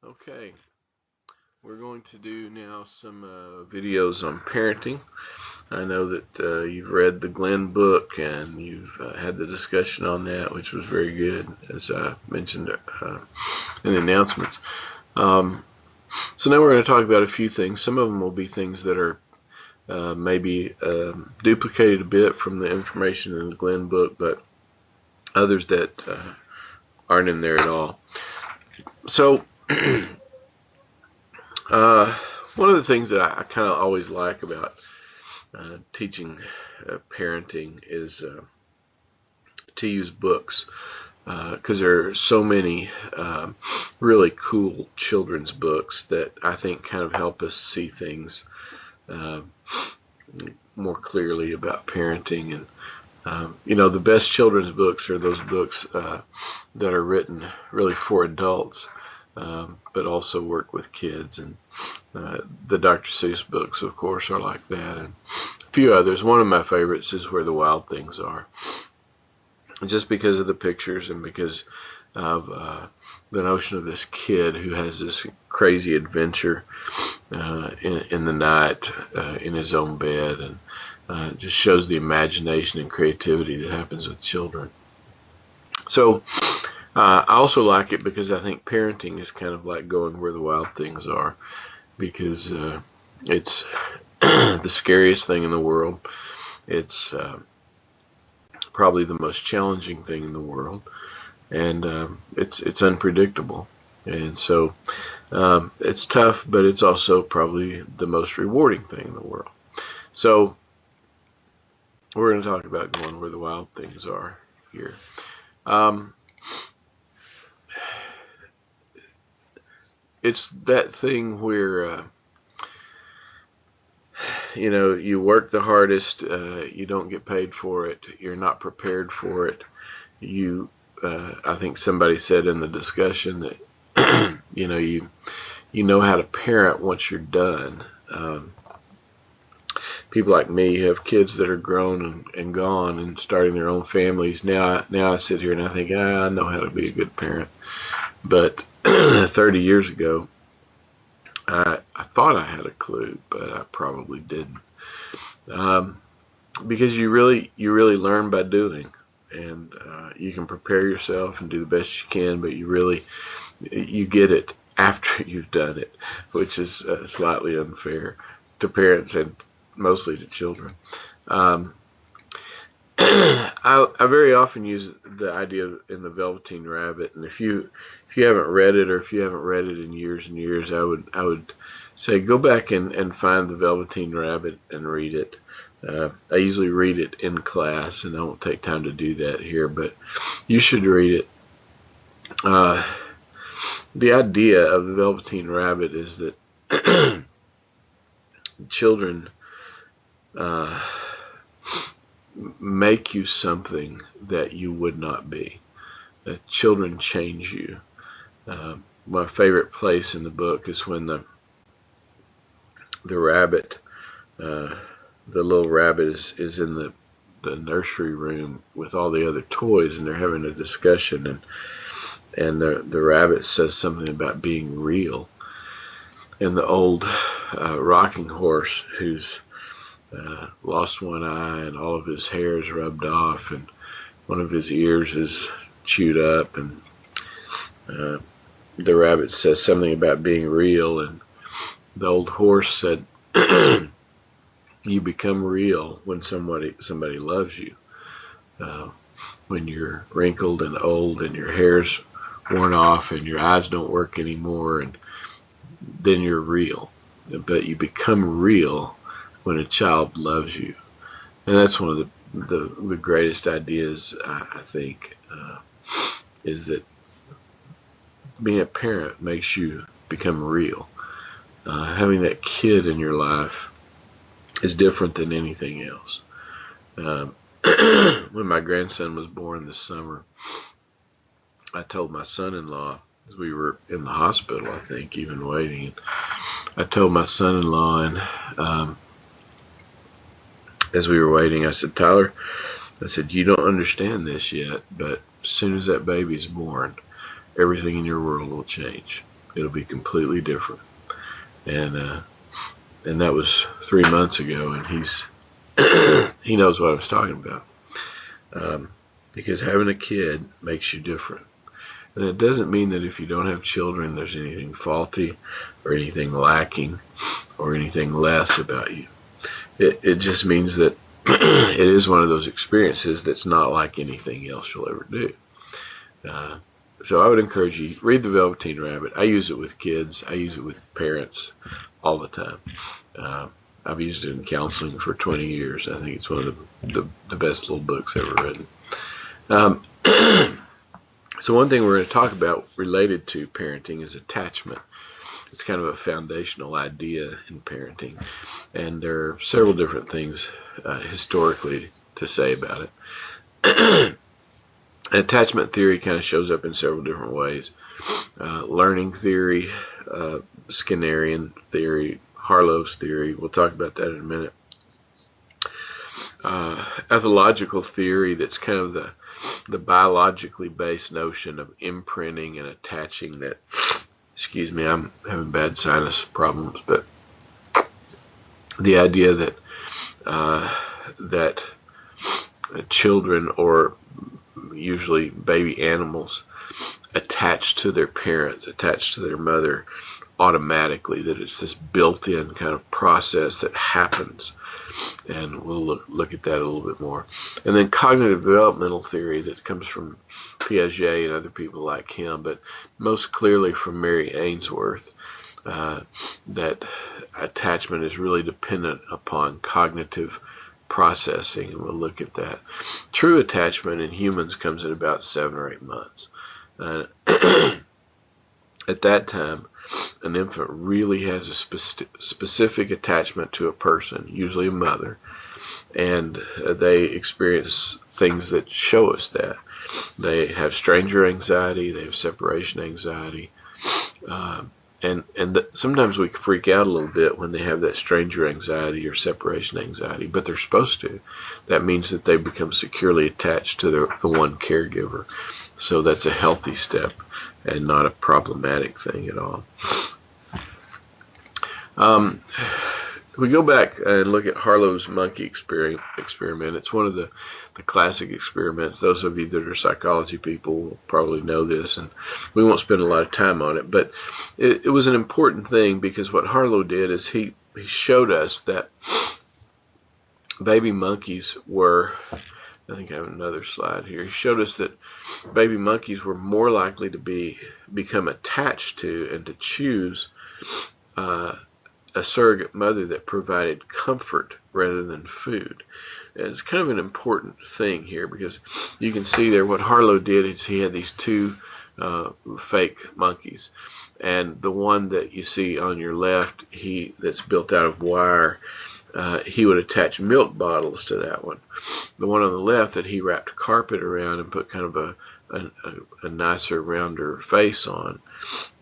Okay, we're going to do now some videos on parenting. I know that you've read the Glenn book and you've had the discussion on that, which was very good, as I mentioned in the announcements. So now we're going to talk about a few things. Some of them will be things that are maybe duplicated a bit from the information in the Glenn book, but others that aren't in there at all. So one of the things that I kind of always like about teaching parenting is to use books, because there are so many really cool children's books that I think kind of help us see things more clearly about parenting. And the best children's books are those books that are written really for adults, but also work with kids. And the Dr. Seuss books, of course, are like that, and a few others. One of my favorites is Where the Wild Things Are, just because of the pictures and because of the notion of this kid who has this crazy adventure in the night in his own bed, and it just shows the imagination and creativity that happens with children. So I also like it because I think parenting is kind of like going where the wild things are, because it's the scariest thing in the world. It's probably the most challenging thing in the world, and it's unpredictable, and so it's tough, but it's also probably the most rewarding thing in the world. So we're going to talk about going where the wild things are here. It's that thing where you work the hardest, you don't get paid for it, you're not prepared for it. I think somebody said in the discussion that you know how to parent once you're done. People like me have kids that are grown and gone and starting their own families. Now I sit here and I think, I know how to be a good parent. But 30 years ago, I thought I had a clue, but I probably didn't. Because you really learn by doing, and you can prepare yourself and do the best you can, but you get it after you've done it, which is slightly unfair to parents and mostly to children. I very often use the idea in the Velveteen Rabbit, and if you haven't read it, or if you haven't read it in years and years, I would say go back and find the Velveteen Rabbit and read it. I usually read it in class, and I won't take time to do that here, but you should read it. The idea of the Velveteen Rabbit is that children make you something that you would not be. Children change you. My favorite place in the book is when the rabbit, the little rabbit is in the nursery room with all the other toys, and they're having a discussion, and the rabbit says something about being real, and the old rocking horse who's lost one eye and all of his hair is rubbed off and one of his ears is chewed up, and the rabbit says something about being real, and the old horse said, you become real when somebody loves you. When you're wrinkled and old and your hair's worn off and your eyes don't work anymore, and then you're real. But you become real when a child loves you. And that's one of the greatest ideas, I think, is that being a parent makes you become real. Having that kid in your life is different than anything else. When my grandson was born this summer, I told my son-in-law, as we were in the hospital, I think, even waiting, I told my son-in-law, and as we were waiting, I said, Tyler, I said, you don't understand this yet, but as soon as that baby's born, everything in your world will change. It'll be completely different. And that was 3 months ago, and he knows what I was talking about. Because having a kid makes you different. And it doesn't mean that if you don't have children, there's anything faulty or anything lacking or anything less about you. It just means that it is one of those experiences that's not like anything else you'll ever do. So I would encourage you, read The Velveteen Rabbit. I use it with kids. I use it with parents all the time. I've used it in counseling for 20 years. I think it's one of the best little books ever written. So one thing we're going to talk about related to parenting is attachment. It's kind of a foundational idea in parenting, and there are several different things historically to say about it. Attachment theory kind of shows up in several different ways. Learning theory, Skinnerian theory, Harlow's theory. We'll talk about that in a minute. Ethological theory, that's kind of the biologically based notion of imprinting and attaching that. Excuse me, I'm having bad sinus problems, but the idea that children, or usually baby animals, attach to their parents, attach to their mother automatically, that it's this built-in kind of process that happens. And we'll look at that a little bit more. And then cognitive developmental theory, that comes from Piaget and other people like him, but most clearly from Mary Ainsworth, that attachment is really dependent upon cognitive processing, and we'll look at that. True attachment in humans comes at about 7 or 8 months. At that time, an infant really has a specific attachment to a person, usually a mother, and they experience things that show us that. They have stranger anxiety, they have separation anxiety, and sometimes we freak out a little bit when they have that stranger anxiety or separation anxiety, but they're supposed to. That means that they become securely attached to the one caregiver. So that's a healthy step and not a problematic thing at all. We go back and look at Harlow's monkey experiment. It's one of the classic experiments. Those of you that are psychology people will probably know this, and we won't spend a lot of time on it. But it was an important thing, because what Harlow did is he showed us that baby monkeys were, I think I have another slide here. He showed us that baby monkeys were more likely to become attached to and to choose a surrogate mother that provided comfort rather than food. And it's kind of an important thing here, because you can see there what Harlow did is he had these two fake monkeys, and the one that you see on your left, that's built out of wire, he would attach milk bottles to that one. The one on the left that he wrapped carpet around and put kind of a nicer, rounder face on,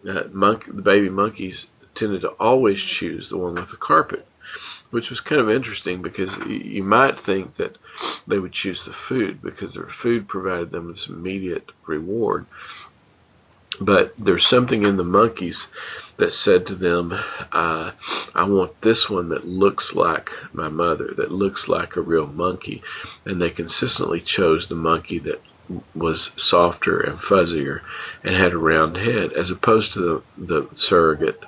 the baby monkeys tended to always choose the one with the carpet, which was kind of interesting, because you might think that they would choose the food because their food provided them this immediate reward. But there's something in the monkeys that said to them, I want this one that looks like my mother, that looks like a real monkey. And they consistently chose the monkey that was softer and fuzzier and had a round head, as opposed to the surrogate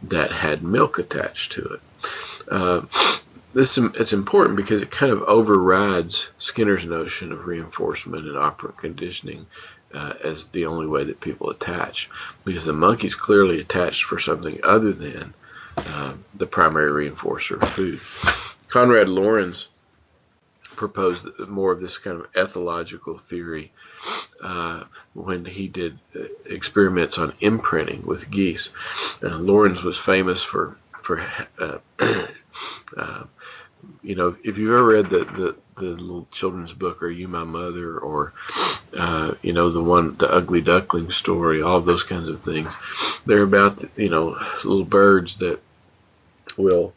that had milk attached to it. It's important because it kind of overrides Skinner's notion of reinforcement and operant conditioning as the only way that people attach, because the monkey's clearly attached for something other than the primary reinforcer of food. Konrad Lorenz proposed more of this kind of ethological theory when he did experiments on imprinting with geese. Lorenz was famous for you know, if you've ever read the little children's book, Are You My Mother, or you know, the Ugly Duckling story, all of those kinds of things, they're about little birds that will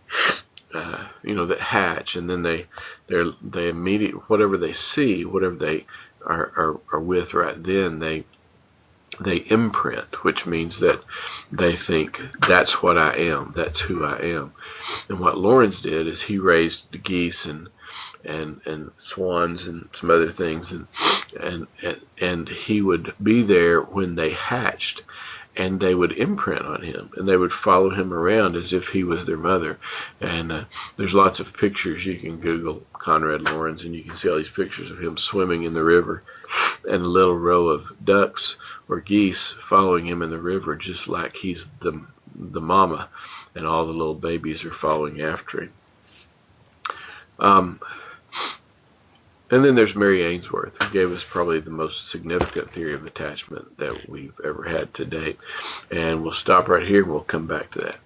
that hatch, and then they immediately, whatever they see, whatever they are with right then, they they imprint, which means that they think that's what I am, that's who I am. And what Lawrence did is he raised geese and swans and some other things, and he would be there when they hatched, and they would imprint on him, and they would follow him around as if he was their mother. And there's lots of pictures. You can Google Conrad Lorenz, and you can see all these pictures of him swimming in the river, and a little row of ducks or geese following him in the river, just like he's the mama, and all the little babies are following after him. And then there's Mary Ainsworth, who gave us probably the most significant theory of attachment that we've ever had to date. And we'll stop right here and we'll come back to that.